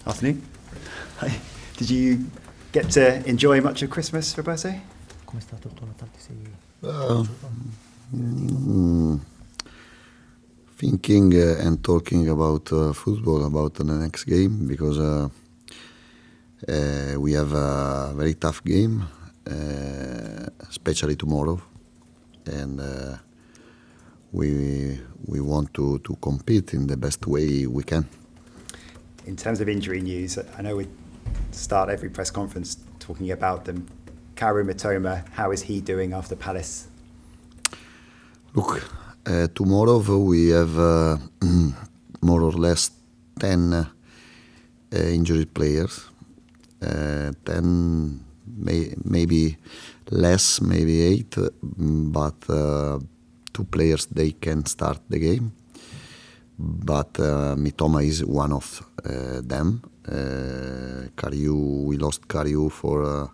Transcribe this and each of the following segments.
Afternoon. Hi. Did you get to enjoy much of Christmas, Roberto? Come è stato il tuo Natale? Thinking and talking about football, about the next game, because we have a very tough game, especially tomorrow, and we want to compete in the best way we can. In terms of injury news, I know we start every press conference talking about them. Mitoma, how is he doing after Palace? Look, tomorrow we have more or less 10 injured players. 10, maybe less, maybe 8, but 2 players, they can start the game. But Mitoma is one of them. We lost Kariu for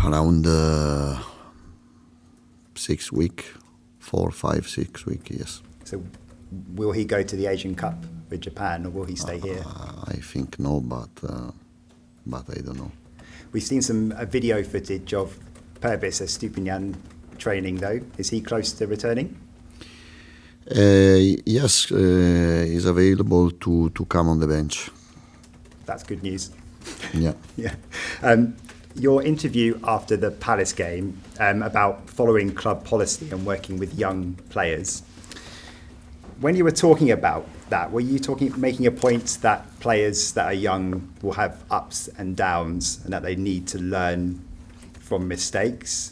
around 6 weeks, 4, 5, 6 weeks, yes. So will he go to the Asian Cup with Japan, or will he stay here? I think no, but I don't know. We've seen some video footage of Purvis Estupinan training, though. Is he close to returning? Yes, he's available to come on the bench. That's good news. Yeah. Yeah. Your interview after the Palace game about following club policy and working with young players. When you were talking about that, were you making a point that players that are young will have ups and downs and that they need to learn from mistakes?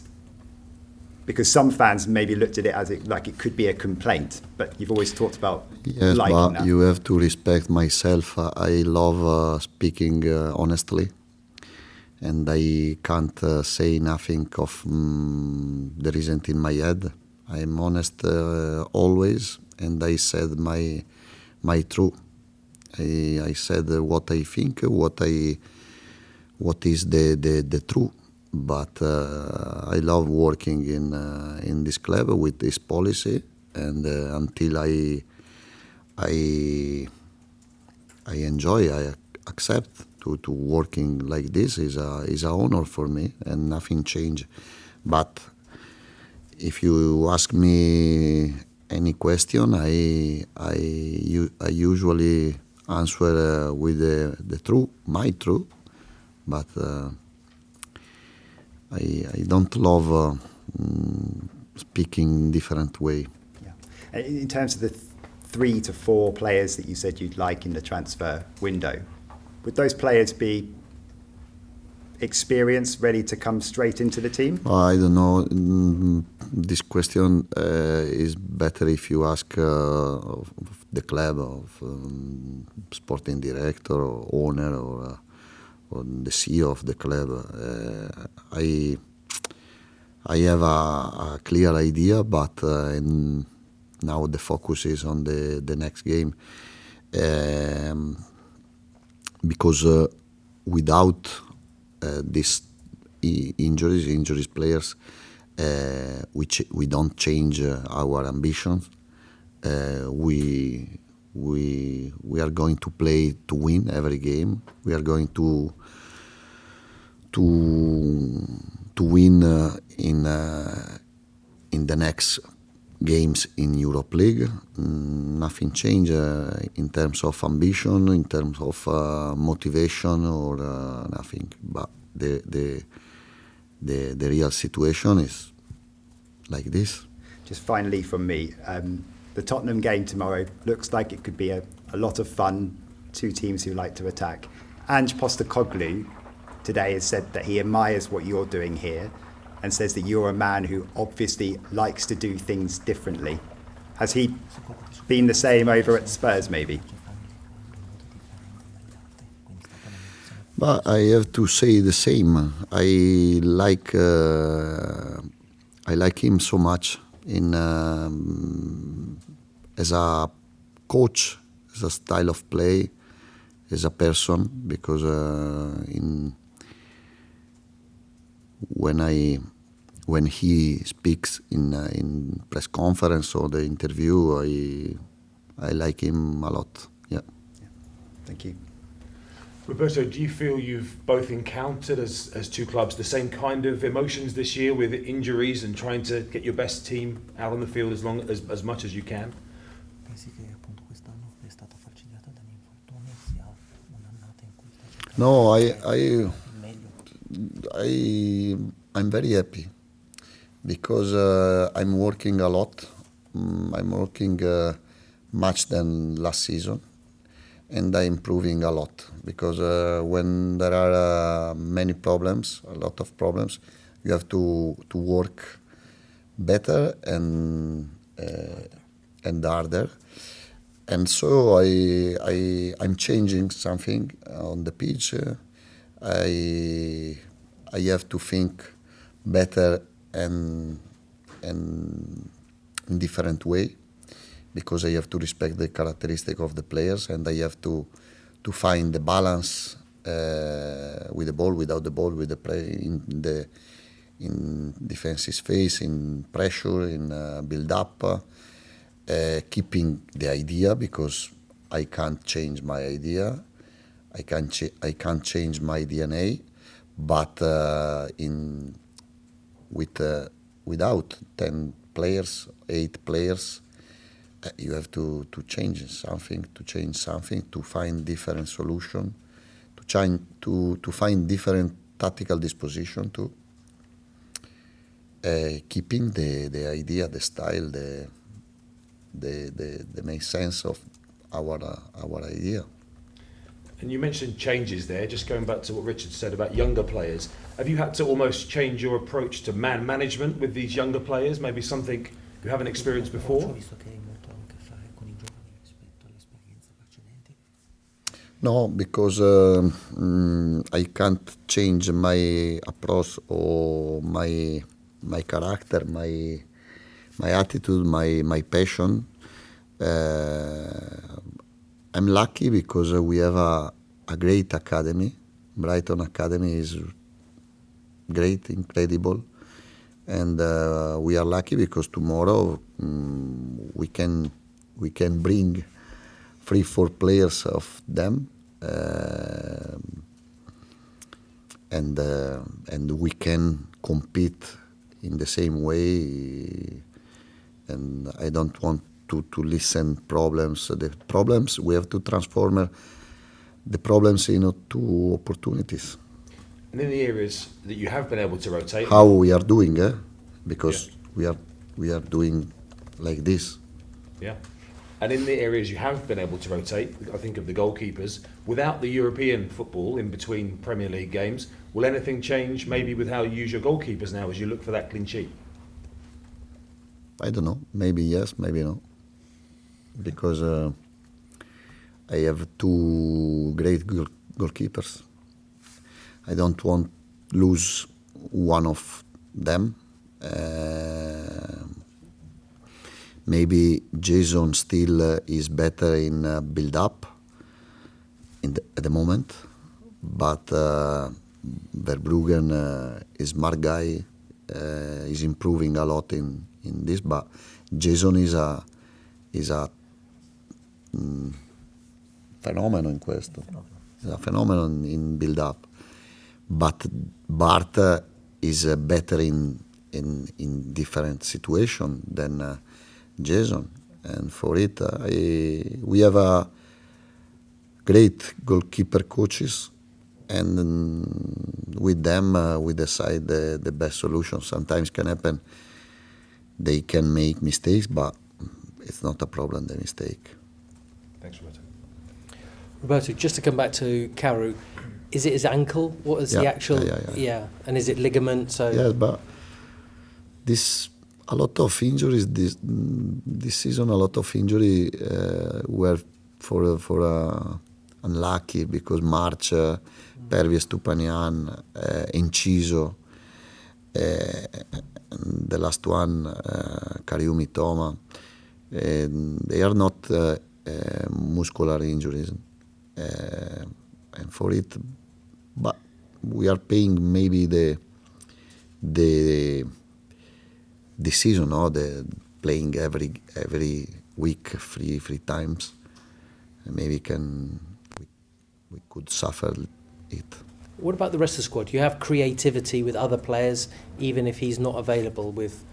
Because some fans maybe looked at it as like it could be a complaint, but you've always talked about yes, liking but that. You have to respect myself. I love speaking honestly, and I can't say nothing of there isn't in my head. I'm honest always, and I said my truth. I said what I think, what is the truth. But I love working in this club with this policy, and until I enjoy, I accept to working like this is an honor for me, and nothing change. But if you ask me any question, I usually answer with the truth, my truth, but. I don't love speaking different way. Yeah. In terms of the 3 to 4 players that you said you'd like in the transfer window, would those players be experienced, ready to come straight into the team? I don't know. This question is better if you ask of the club, of sporting director or owner or the CEO of the club. I have a clear idea, but now the focus is on the next game, because without these injuries players, we don't change our ambitions. We are going to play to win every game. We are going to win in the next games in Europe League. Nothing changed in terms of ambition, in terms of motivation, or nothing. But the real situation is like this. Just finally from me, the Tottenham game tomorrow looks like it could be a lot of fun. 2 teams who like to attack. Ange Postecoglou today has said that he admires what you're doing here and says that you're a man who obviously likes to do things differently. Has he been the same over at Spurs, maybe? But I have to say the same. I like him so much as a coach, as a style of play, as a person, because when he speaks in press conference or the interview, I like him a lot. Yeah. Thank you. Roberto, do you feel you've both encountered as two clubs the same kind of emotions this year with injuries and trying to get your best team out on the field as much as you can? Pensi che appunto quest'anno è stata falcidiata dagli infortuni, sia un'annata in cui sta cercando No, il meglio? I'm very happy because I'm working a lot. I'm working much than last season, and I'm improving a lot because when there are many problems, a lot of problems, you have to work better and harder. And so I'm changing something on the pitch. I have to think better and in different way because I have to respect the characteristic of the players and I have to find the balance with the ball, without the ball, with the play in defensive space, in pressure, in build up, keeping the idea because I can't change my idea. I can't change my DNA, but without 10 players, 8 players, you have to change something, to find different solution, to find different tactical disposition too. Keeping the idea, the style, the main sense of our idea. And you mentioned changes there, just going back to what Richard said about younger players. Have you had to almost change your approach to man management with these younger players? Maybe something you haven't experienced before? Ho visto che hai molto a che fare con i giovani rispetto alle esperienze precedenti. No, because I can't change my approach or my character, my attitude, my passion. I'm lucky because we have a great academy. Brighton Academy is great, incredible, and we are lucky because tomorrow we can bring 3-4 players of them, and we can compete in the same way. And I don't want to listen problems. The problems we have to transform the problems into opportunities. And in the areas that you have been able to rotate, How we are doing, because we are doing like this. Yeah. And in the areas you have been able to rotate, I think of the goalkeepers, without the European football in between Premier League games, will anything change maybe with how you use your goalkeepers now as you look for that clean sheet? I don't know. Maybe yes, maybe no. Because I have 2 great goalkeepers. I don't want to lose one of them. Maybe Jason still is better in build-up at the moment, but Verbruggen is smart guy, is improving a lot in this, but Jason is a fenomeno in questo. È a fenomeno in build-up. But Bart is better in different situation than Jason. And for it, we have a great goalkeeper coaches, and with them we decide the best solution. Sometimes can happen. They can make mistakes, but it's not a problem, the mistake. Thanks, Roberto. Roberto, just to come back to Carew, is it his ankle? What is the actual? Yeah, and is it ligament? So yes, but a lot of injuries this season. A lot of injury were for unlucky because March, Pervi Estupinan, Inciso, the last one, Carew Mitoma. They are not muscular injuries, and for it, but we are paying maybe the season, the playing every week, three times. Maybe we could suffer it. What about the rest of the squad? Do you have creativity with other players, even if he's not available, with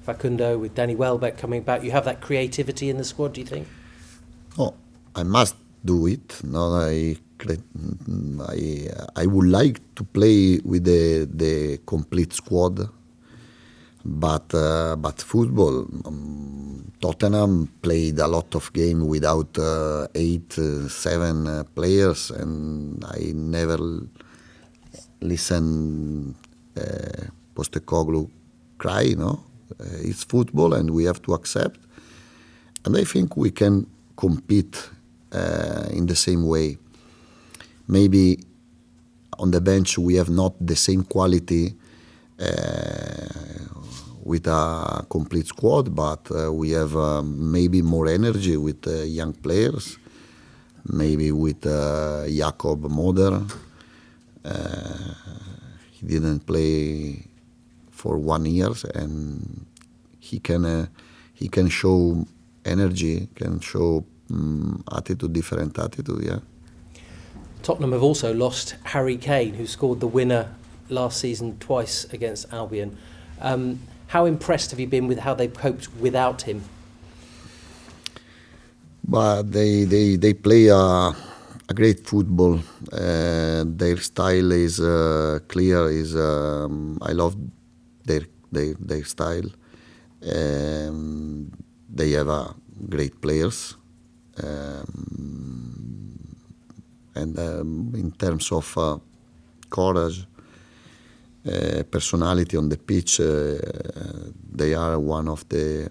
Facundo, with Danny Welbeck coming back? You have that creativity in the squad, do you think? Oh, I must do it. No, I would like to play with the complete squad, but football. Tottenham played a lot of game without 8, 7 players, and I never listen Postecoglou cry. No, it's football, and we have to accept. And I think we can compete in the same way. Maybe on the bench we have not the same quality with a complete squad, but we have maybe more energy with young players, maybe with Jakob Moder. He didn't play for 1 year, and he can show energy, can show attitude, different attitude, yeah. Tottenham have also lost Harry Kane, who scored the winner last season twice against Albion. How impressed have you been with how they've coped without him? But they play a great football. Their style is clear. I love their style. They have great players. And in terms of courage, personality on the pitch, they are one of the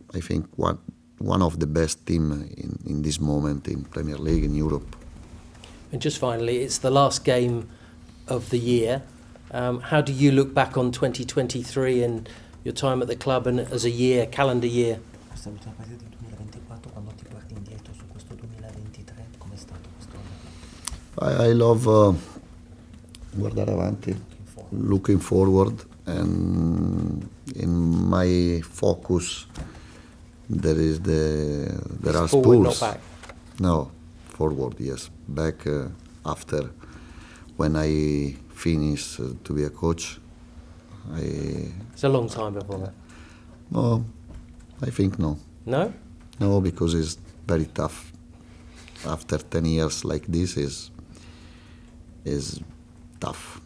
best team in this moment in Premier League in Europe. And just finally, it's the last game of the year. How do you look back on 2023 and your time at the club and as a year, calendar year? Questa è l'ultima partita del 2024, quando ti guardi indietro su questo 2023, com'è stato questo anno? I love guardare avanti, looking forward, and in my focus there are forward, Spurs. not back. No, forward, yes. Back after when I finish to be a coach. It's a long time before that. No, I think no. No? No, because it's very tough. After 10 years like this is tough.